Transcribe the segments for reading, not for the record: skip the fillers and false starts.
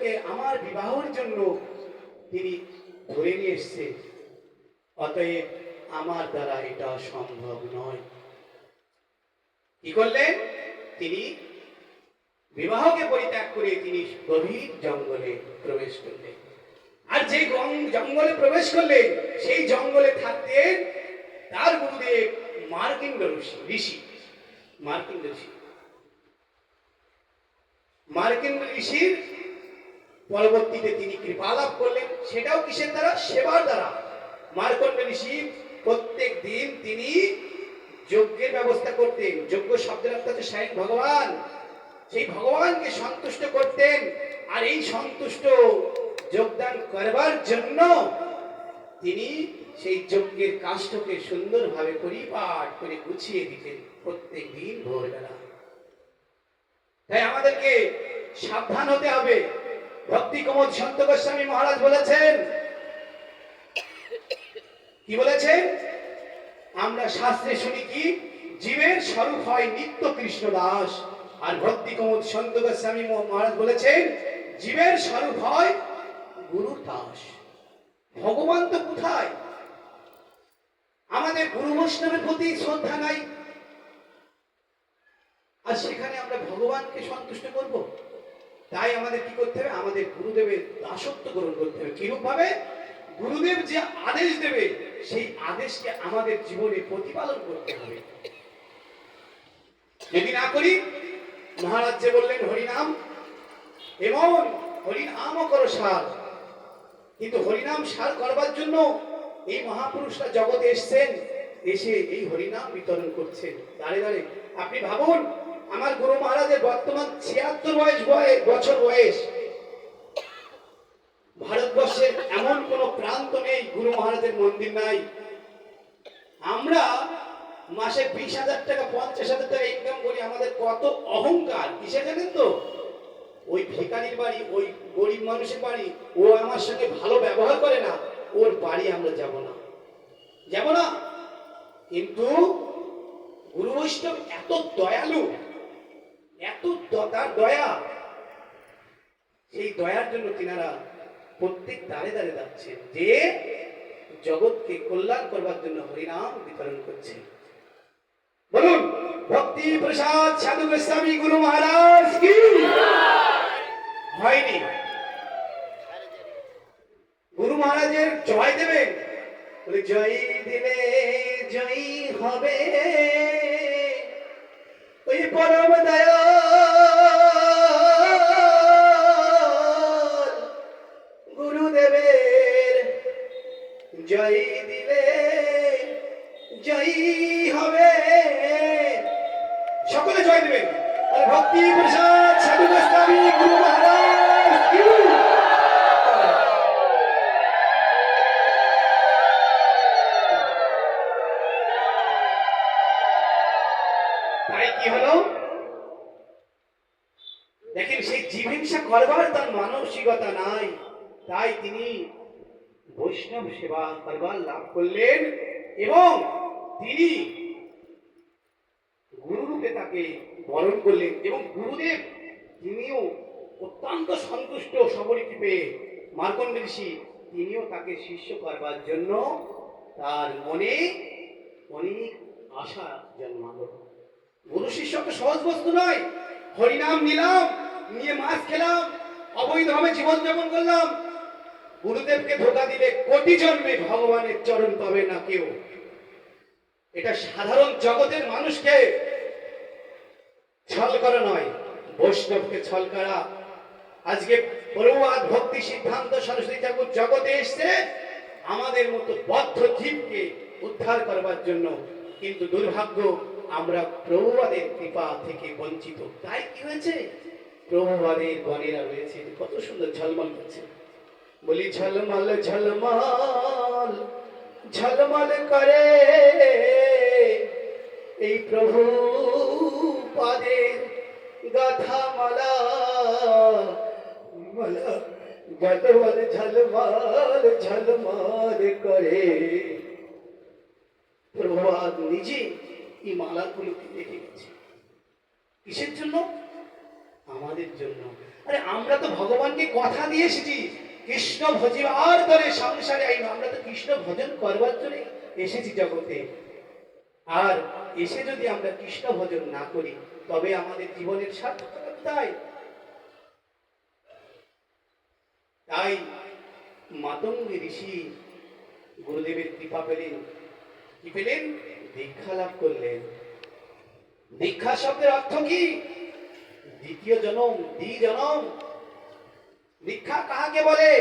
যজ্ঞকে আমার বিবাহের জন্য তিনি ধরে নিয়ে এসছে, অতএব আমার দ্বারা এটা সম্ভব নয়। কি করলেন? তিনি বিবাহকে পরিত্যাগ করে তিনি গভীর জঙ্গলে প্রবেশ করলেন। আর যে জঙ্গলে প্রবেশ করলেন, সেই জঙ্গলে থাকতেন তার গুরুদেব মার্কিন ঋষি। মার্কিন ঋষির পরবর্তীতে তিনি কৃপা লাভ করলেন। সেটাও কিসের দ্বারা? সেবার দ্বারা। মার্কণ্ড ঋষি প্রত্যেক দিন তিনি যজ্ঞের ব্যবস্থা করতেন। যজ্ঞ শব্দের অর্থ হচ্ছে স্বয়ং ভগবান। সেই ভগবানকে সন্তুষ্ট করতেন, আর এই সন্তুষ্ট যোগদান করবার জন্য তিনি সেই যজ্ঞের কাষ্ঠকে সুন্দরভাবে পরিপাট করে গুছিয়ে দিতেন প্রত্যেক দিন ভোরবেলা। তাই আমাদেরকে সাবধান হতে হবে। ভক্তি কমল সন্ত গোস্বামী মহারাজ বলেছেন, কি বলেছেন? আমরা শাস্ত্রে শুনি কি, জীবের স্বরূপ হয় নিত্য কৃষ্ণ দাস। আর ভক্তি কমল সন্ত গোস্বামী মহারাজ বলেছেন, জীবের স্বরূপ হয় গুরুর দাস। ভগবান তো কোথায়? আমাদের গুরু বৈষ্ণবের প্রতি শ্রদ্ধা নাই, আর সেখানে আমরা ভগবানকে সন্তুষ্ট করব? তাই আমাদের কি করতে হবে? আমাদের গুরুদেবের দাসত্ব গ্রহণ করতে হবে। কিরূপ ভাবে? গুরুদেব যে আদেশ দেবে, সেই আদেশকে আমাদের জীবনে প্রতিপালন করতে হবে। যদি না করি, মহারাজ যে বললেন হরিনাম, এমন হরিনামও করো সার, কিন্তু হরিনাম সার করবার জন্য এই মহাপুরুষরা জগতে এসছেন, এসে এই হরিনাম বিতরণ করছেন দাঁড়ে দাঁড়ে। আপনি ভাবুন, আমার গুরু মহারাজের বর্তমান 76 বছর বয়স। ভারতবর্ষের এমন কোন প্রান্ত নেই গুরু মহারাজের মন্দির নাই। আমরা মাসে 20,000 টাকা 50,000 টাকা ইনকাম করি। আমাদের কত অহংকার! কিসে জানেন তো? ওই ভিখারির বাড়ি, ওই গরিব মানুষের বাড়ি, ও আমার সঙ্গে ভালো ব্যবহার করে না, ওর বাড়ি আমরা যাব না। কিন্তু গুরু বৈষ্ণব এত দয়ালু, এত তার দয়া, সেই দয়ার জন্য তিনারা প্রত্যেক দাঁড়ে দাঁড়ে যাচ্ছেন, যে জগৎকে কল্যাণ করবার জন্য হরিনাম বিতরণ করছে। বলুন, ভক্তি প্রসাদ সাধু গোস্বামী গুরু মহারাজ কি হয়নি? গুরু মহারাজের জয় দেবেন, বলে জয় দিলে জয় হবে ওই পরম দয়াল গুরুদেবের। জয় দিলে জয় হবে, সকলে জয় দেবেন। ভক্তি প্রসাদ সাধু গোস্বামী গুরু মহারাজ কি। তাই কি হলো? দেখেন, সেই জীবহিংসা করবার তার মানসিকতা নাই, তাই তিনি বৈষ্ণব সেবা করবার লাভ করলেন, এবং তিনি গুরুরূপে তাকে বরণ করলেন। এবং গুরুদেব তিনিও অত্যন্ত সন্তুষ্ট সবরীতি পেয়ে, মার্কণ্ড ঋষি তিনিও তাকে শিষ্য করবার জন্য তার মনে অনেক আশা জন্মালো। গুরু শিষ্য তো সহজ বস্তু নয়। হরিনাম নিলাম, নিয়ে মাছ খেলাম, অবৈধভাবে জীবনযাপন করলাম, গুরুদেবকে ধোঁকা দিলে কোটি জন্মে ভগবানের চরণ পাবে না কেউ। এটা সাধারণ জগতের মানুষকে ছল করা নয়, বৈষ্ণবকে ছল করা। আজকে প্রভুপাদ ভক্তি সিদ্ধান্ত সরস্বতী ঠাকুর জগতে এসছে আমাদের মতো বদ্ধ জীবকে উদ্ধার করবার জন্য, কিন্তু দুর্ভাগ্য আমরা প্রভুপাদের কৃপা থেকে বঞ্চিত। তাই কি হয়েছে? প্রভুপাদের গণেরা রয়েছে, কত সুন্দর ঝলমল করছে। বলি ঝলমল ঝলমল ঝলমল করে এই প্রভু পাদের গাথা মালা, মালা গদবল ঝলমল ঝলমল করে। প্রভুপাদ নিজে এই মালাগুলোকে রেখে গেছে। কিসের জন্য? আমাদের জন্য। আরে আমরা তো ভগবানকে কথা দিয়ে এসেছি কৃষ্ণ ভজিবার ধরে সংসারে আইন, আমরা তো কৃষ্ণ ভজন করবার জন্য এসেছি জগতে। আর এসে যদি আমরা কৃষ্ণ ভজন না করি তবে আমাদের জীবনের সার্থকতা কোথায়? তাই মাতঙ্গী ঋষি গুরুদেবের কৃপা পেলেন, কি পেলেন? দীক্ষা লাভ করলেন। দীক্ষা শব্দের অর্থ কি? দ্বিতীয় জনম, দ্বিজনম। দীক্ষা কাকে বলে?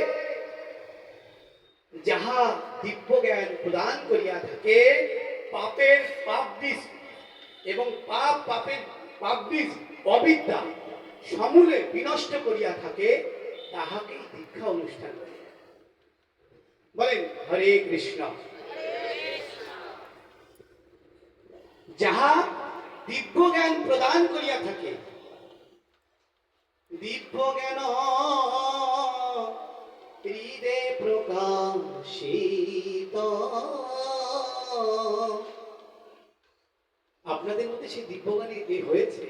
যাহা দিব্য জ্ঞান প্রদান করিয়া থাকে, পাপের পাপ বীজ এবং পাপ বীজ অবিদ্যা সমূলে বিনষ্ট করিয়া থাকে, তাহাকেই দীক্ষা অনুষ্ঠান বলে। বলেন হরে কৃষ্ণ। যাহা দিব্য জ্ঞান প্রদান করিয়া থাকে, দিব্য জ্ঞান হৃদে প্রকাশিত। আপনাদের মধ্যে সেই দিব্যজ্ঞানী যে হয়েছে,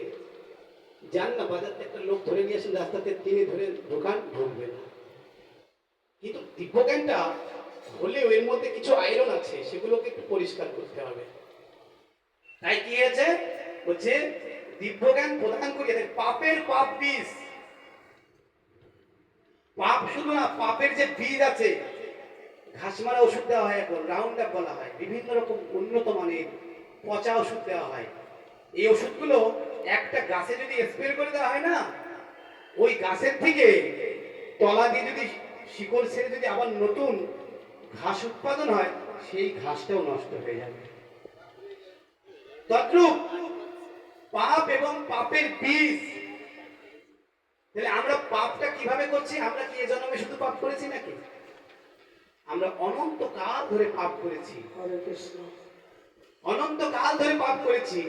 যান না বাজার থেকে একটা লোক ধরে নিয়ে আসেন, রাস্তাতে তিনি ধরে দোকান ঢুকবে না। কিন্তু দিব্যজ্ঞানটা হলেও এর মধ্যে কিছু আয়রন আছে, সেগুলোকে একটু পরিষ্কার করতে হবে। তাই কি হয়েছে? বলছে দিব্যজ্ঞান প্রদান করিয়া থাকে, পাপের পাপ বীজ। পাপ শুধু না, পাপের যে বীজ আছে, ঘাস মারা ওষুধ দেওয়া হয়, এখন রাউন্ড আপ বলা হয়, বিভিন্ন রকম উন্নত মানের পচা ওষুধ দেওয়া হয়। এই ওষুধগুলো একটা গাছে যদি স্প্রে করে দেওয়া হয় না, ওই গাছের থেকে তলা দিয়ে যদি শিকড় ছেড়ে যদি আবার নতুন ঘাস উৎপাদন হয়, সেই ঘাসটাও নষ্ট হয়ে যাবে। তদ্রূপ পাপ এবং পাপের বীজ। তাহলে আমরা পাপটা কিভাবে করছি? আমরা কি এ জন্মে শুধু পাপ করেছি নাকি? আমরা অনন্ত কাল ধরে পাপ করেছি, অনন্ত কাল ধরে পাপ করেছি।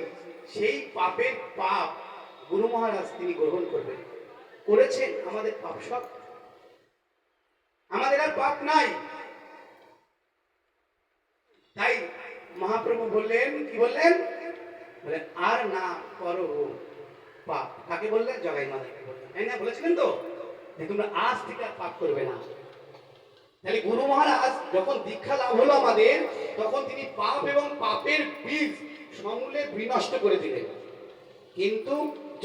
সেই পাপের পাপ গুরু মহারাজ তিনি গ্রহণ করবেন। করেছেন আমাদের পাপ সব, আমাদের আর পাপ নাই। তাই মহাপ্রভু বললেন, কি বললেন? বলে আর না করো পাপ। কাকে বললেন? জগাই মাতাকে বললেন, তাই না? বলেছিলেন তো যে তোমরা আজ থেকে আর পাপ করবে না। তাহলে গুরু মহারাজ যখন দীক্ষা লাভ হলো আমাদের, তখন তিনি পাপ এবং পাপের বীজ সমূলে বিনষ্ট করে দিলেন। কিন্তু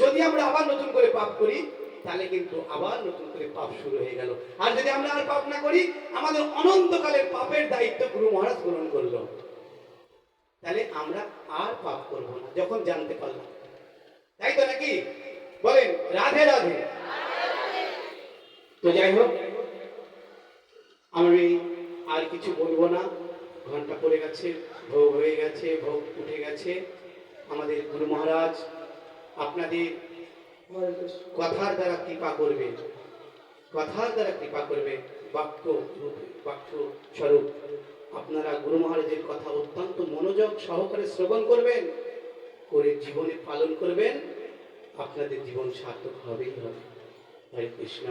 যদি আমরা আবার নতুন করে পাপ করি, তাহলে কিন্তু আবার নতুন করে পাপ শুরু হয়ে গেল। আর যদি আমরা আর পাপ না করি, আমাদের অনন্তকালের পাপের দায়িত্ব গুরু মহারাজ গ্রহণ করলো। তাহলে আমরা আর পাপ করবো না, যখন জানতে পারলাম। তাই তো নাকি? বলেন রাধে রাধে। তো যাই হোক, আমি আর কিছু বলবো না। ঘন্টা পড়ে গেছে, ভোগ হয়ে গেছে, ভোগ উঠে গেছে। আমাদের গুরু মহারাজ আপনাদের কথার দ্বারা কৃপা করবে, কথার দ্বারা কৃপা করবে, বাক্য স্বরূপ আপনারা গুরু মহারাজের কথা অত্যন্ত মনোযোগ সহকারে শ্রবণ করবেন, করে জীবনে পালন করবেন। আপনাদের জীবন সার্থক হবেই হবে। হরে কৃষ্ণ।